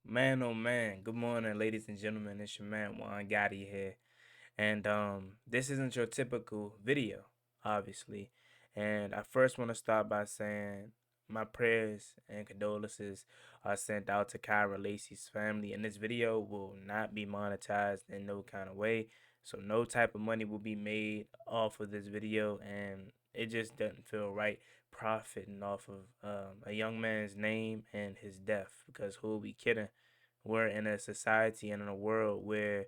Man, oh man, good morning, ladies and gentlemen. It's your man Juan Gotti here, and this isn't your typical video, obviously. And I first want to start by saying my prayers and condolences are sent out to Kyron Lacy's family, and this video will not be monetized in no kind of way, so no type of money will be made off of this video, and it just doesn't feel right profiting off of a young man's name and his death because who will be kidding? We're in a society and in a world where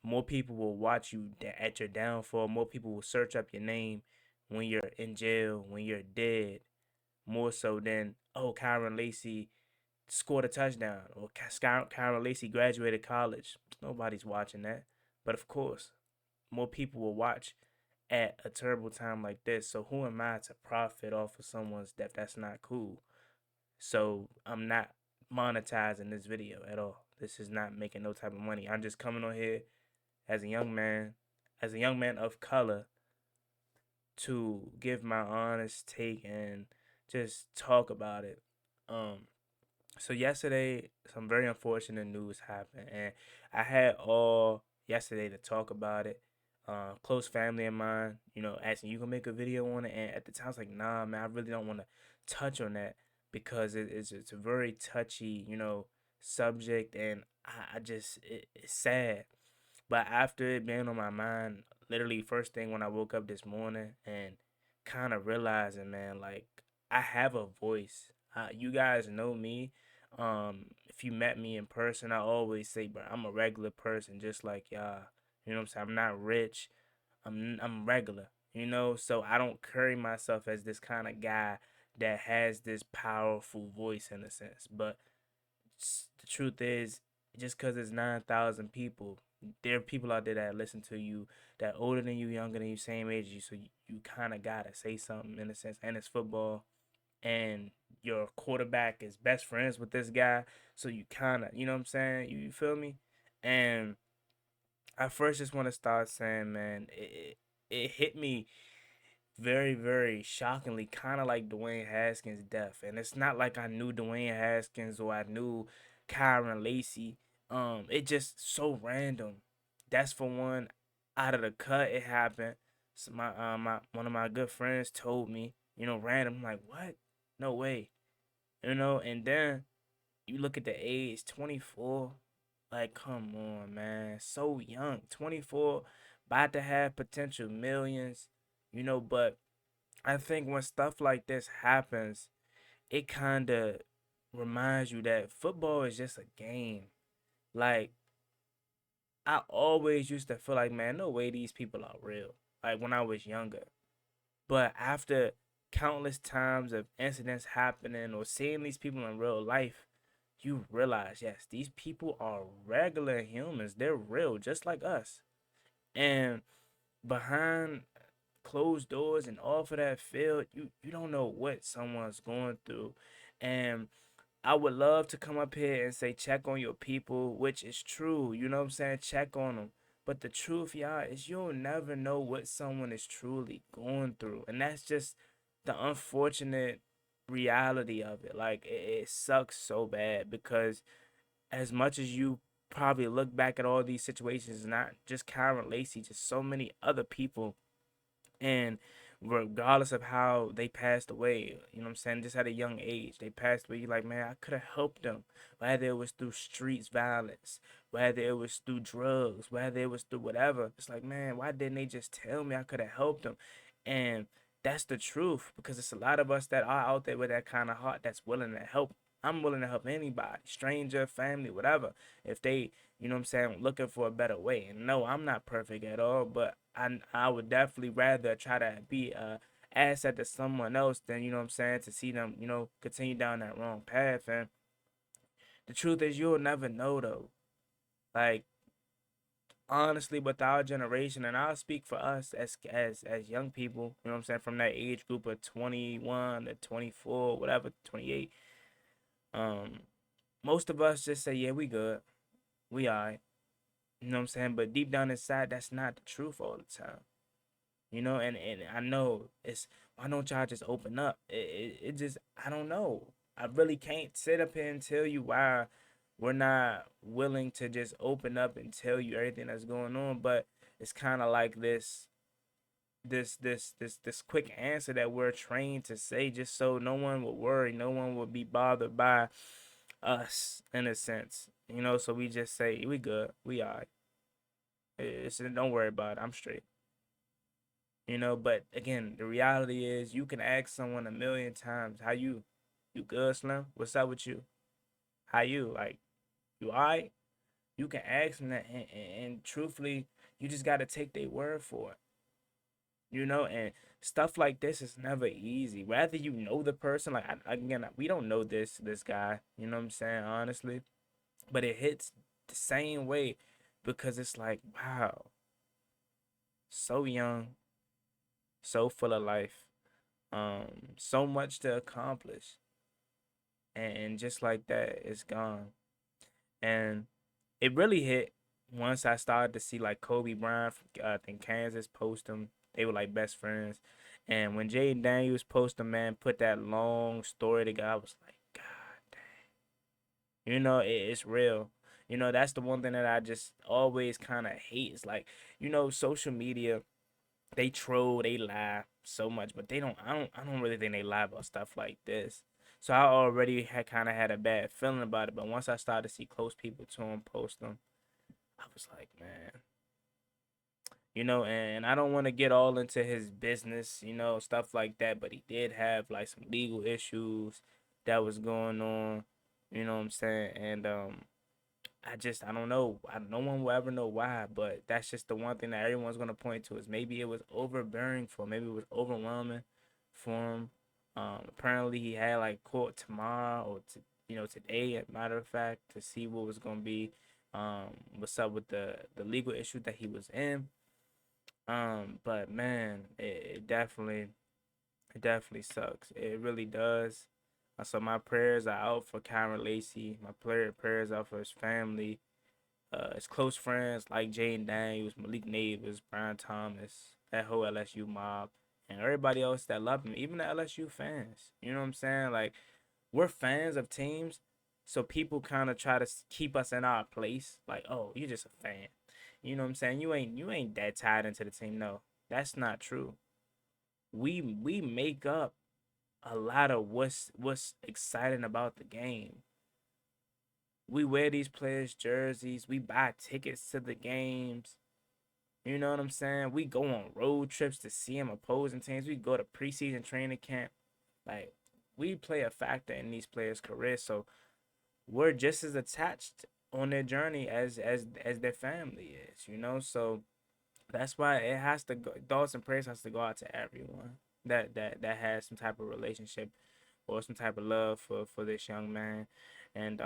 more people will watch you at your downfall. More people will search up your name when you're in jail, when you're dead, more so than, oh, Kyron Lacy scored a touchdown or Kyron Lacy graduated college. Nobody's watching that. But of course, more people will watch at a terrible time like this. So who am I to profit off of someone's death? That's not cool. So I'm not monetizing this video at all. This is not making no type of money. I'm just coming on here as a young man, as a young man of color, to give my honest take and just talk about it. Um, so yesterday, some very unfortunate news happened, and I had all yesterday to talk about it. Close family of mine, asking you can make a video on it, and at the time I was like, nah, man, I really don't want to touch on that because it's a very touchy, subject, and I just it's sad. But after it being on my mind, literally first thing when I woke up this morning and kind of realizing, man, like I have a voice. You guys know me. If you met me in person, I always say, bro, I'm a regular person, just like y'all. You know what I'm saying? I'm not rich. I'm regular. So I don't carry myself as this kind of guy that has this powerful voice in a sense. But the truth is, just because it's 9,000 people, there are people out there that listen to you that older than you, younger than you, same age as you. So you kind of got to say something in a sense. And it's football. And your quarterback is best friends with this guy. So you kind of, you know what I'm saying? You feel me? And I first just want to start saying, man, it hit me very, very shockingly, kind of like Dwayne Haskins' death. And it's not like I knew Dwayne Haskins or I knew Kyron Lacy. It just so random. That's for one. Out of the cut, it happened. So my one of my good friends told me, random. I'm like, what? No way. And then you look at the age, 24. Like, come on, man. So young. 24, about to have potential millions, but I think when stuff like this happens, it kind of reminds you that football is just a game. Like, I always used to feel like, man, no way these people are real. Like, when I was younger. But after countless times of incidents happening or seeing these people in real life, you realize, yes, these people are regular humans. They're real, just like us. And behind closed doors and off of that field, you don't know what someone's going through. And I would love to come up here and say check on your people, which is true. You know what I'm saying? Check on them. But the truth, y'all, is you'll never know what someone is truly going through. And that's just the unfortunate reality of it. Like it sucks so bad because as much as you probably look back at all these situations, not just Kyron Lacy, just so many other people, and regardless of how they passed away, you know what I'm saying, just at a young age, they passed away. You're like, man, I could have helped them. Whether it was through streets violence, whether it was through drugs, whether it was through whatever. It's like, man, why didn't they just tell me I could have helped them? And that's the truth because it's a lot of us that are out there with that kind of heart that's willing to help. I'm willing to help anybody, stranger, family, whatever. If they, what I'm saying, looking for a better way. And no, I'm not perfect at all, but I would definitely rather try to be a asset to someone else than, what I'm saying, to see them, continue down that wrong path. And the truth is you'll never know though. Like honestly, with our generation, and I'll speak for us as young people, you know what I'm saying, from that age group of 21 to 24, whatever, 28. Um, most of us just say, yeah, we good, we alright. You know what I'm saying? But deep down inside, that's not the truth all the time. And I know it's why don't y'all just open up? It just I don't know. I really can't sit up here and tell you why We're not willing to just open up and tell you everything that's going on, but it's kind of like this quick answer that we're trained to say just so no one will worry, no one will be bothered by us in a sense. So we just say we good, we alright. It's don't worry about it. I'm straight. But again, the reality is you can ask someone a million times, how you good, Slim? What's up with you? How you? Like, you alright? You can ask them that, and truthfully, you just gotta take their word for it. And stuff like this is never easy. Whether you know the person, like again, we don't know this guy. You know what I'm saying? Honestly, but it hits the same way because it's like, wow, so young, so full of life, so much to accomplish, and just like that, it's gone. And it really hit once I started to see like Kobe Bryant from I think Kansas post him. They were like best friends. And when Jay Daniels posted, man, put that long story together, I was like, God damn. It's real. That's the one thing that I just always kind of hate. It's like, social media, they troll, they lie so much, but I don't really think they lie about stuff like this. So I already had kind of had a bad feeling about it, but once I started to see close people to him post them, I was like, man, and I don't want to get all into his business, stuff like that, but he did have like some legal issues that was going on, you know what I'm saying? And I don't know. No one will ever know why, but that's just the one thing that everyone's gonna point to is maybe it was overbearing for him, maybe it was overwhelming for him. Apparently he had like court tomorrow or today, as a matter of fact, to see what was gonna be what's up with the legal issue that he was in. But man, it definitely sucks. It really does. So my prayers are out for Kyron Lacy. My prayers out for his family, his close friends like Jane Daniels, Malik Neighbors, Brian Thomas, that whole LSU mob, and everybody else that love him, even the LSU fans. You know what I'm saying? Like, we're fans of teams, so people kind of try to keep us in our place. Like, oh, you're just a fan. You know what I'm saying? You ain't that tied into the team. No, that's not true. We make up a lot of what's exciting about the game. We wear these players' jerseys. We buy tickets to the games. You know what I'm saying? We go on road trips to see them opposing teams. We go to preseason training camp. Like, we play a factor in these players' careers. So we're just as attached on their journey as their family is. So that's why it has to go. Thoughts and prayers has to go out to everyone that has some type of relationship or some type of love for this young man. And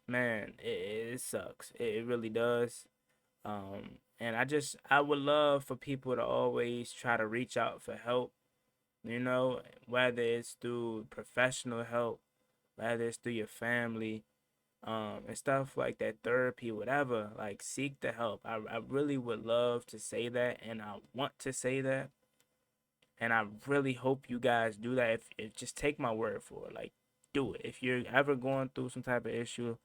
man, it sucks. It really does. And I would love for people to always try to reach out for help. Whether it's through professional help, whether it's through your family, and stuff like that, therapy, whatever. Like, seek the help. I really would love to say that, and I want to say that, and I really hope you guys do that. If just take my word for it, like, do it. If you're ever going through some type of issue,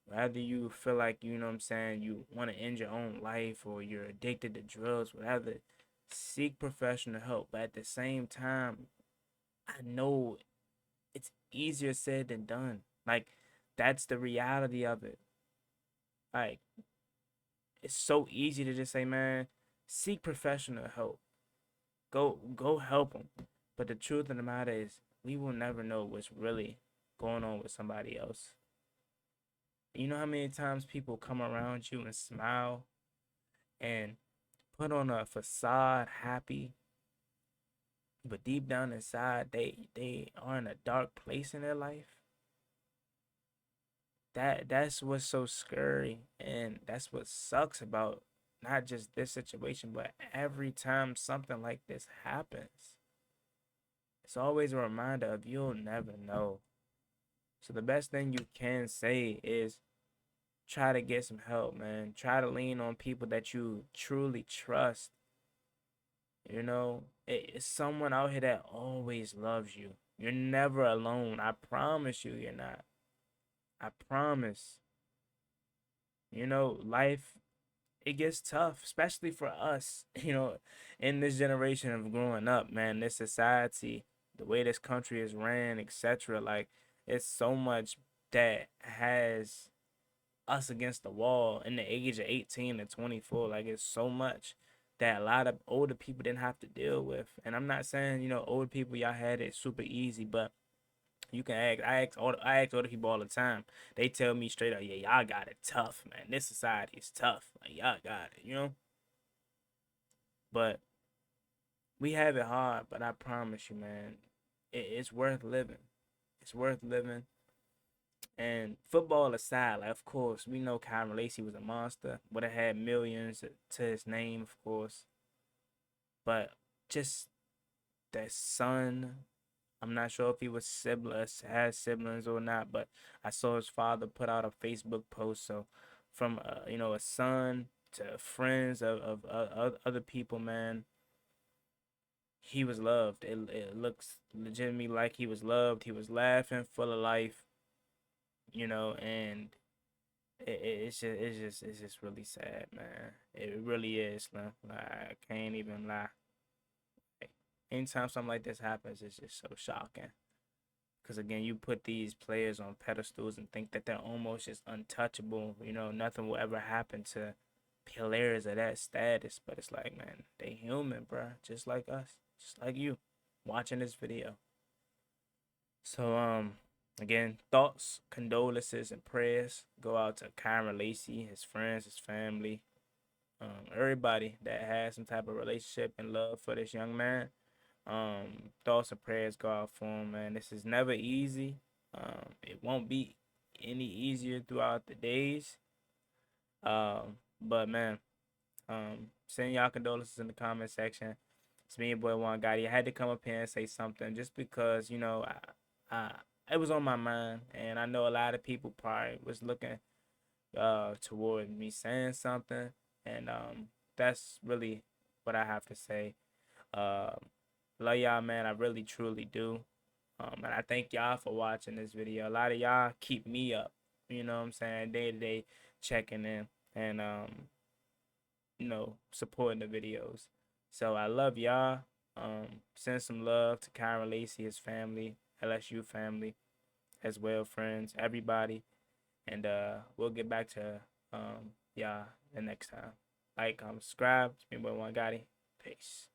whether you feel like, you know what I'm saying, you want to end your own life or you're addicted to drugs, whatever, seek professional help. But at the same time, I know it's easier said than done. Like, that's the reality of it. Like, it's so easy to just say, man, seek professional help. Go help them. But the truth of the matter is, we will never know what's really going on with somebody else. You know how many times people come around you and smile and put on a facade happy, but deep down inside they are in a dark place in their life. That's what's so scary, and that's what sucks about not just this situation, but every time something like this happens. It's always a reminder of you'll never know. So the best thing you can say is try to get some help, man. Try to lean on people that you truly trust. It's someone out here that always loves you. You're never alone. I promise you, you're not. I promise. Life, it gets tough, especially for us, in this generation of growing up, man, this society, the way this country is ran, etc. Like, it's so much that has us against the wall in the age of 18 to 24. Like, it's so much that a lot of older people didn't have to deal with. And I'm not saying, older people, y'all had it super easy, but you can ask. I ask older people all the time. They tell me straight up, yeah, y'all got it tough, man. This society is tough. Like, y'all got it. But we have it hard. But I promise you, man, it's worth living. It's worth living. And football aside, like, of course, we know Kyron Lacy was a monster. Would have had millions to his name, of course. But just that son, I'm not sure if he was siblings, has siblings or not, but I saw his father put out a Facebook post. So from a son to friends of other people, man, he was loved. It looks legitimately like he was loved. He was laughing, full of life, and it's just really sad, man. It really is, man. Like, I can't even lie. Like, anytime something like this happens, it's just so shocking. Because again, you put these players on pedestals and think that they're almost just untouchable. Nothing will ever happen to players of that status. But it's like, man, they human, bro, just like us, just like you, watching this video. So again, thoughts, condolences, and prayers go out to Kyron Lacy, his friends, his family, everybody that has some type of relationship and love for this young man. Thoughts and prayers go out for him, man. This is never easy. It won't be any easier throughout the days. But man, send y'all condolences in the comment section. It's me, your boy Juan Gotti. I had to come up here and say something just because I it was on my mind, and I know a lot of people probably was looking toward me saying something, and that's really what I have to say. Love y'all, man. I really truly do. And I thank y'all for watching this video. A lot of y'all keep me up, you know what I'm saying, day to day, checking in and supporting the videos. So I love y'all. Send some love to Kyron Lacy, his family, LSU family, as well, friends, everybody. And we'll get back to y'all the next time. Like, comment, subscribe. It's been Boy One Gotti. Peace.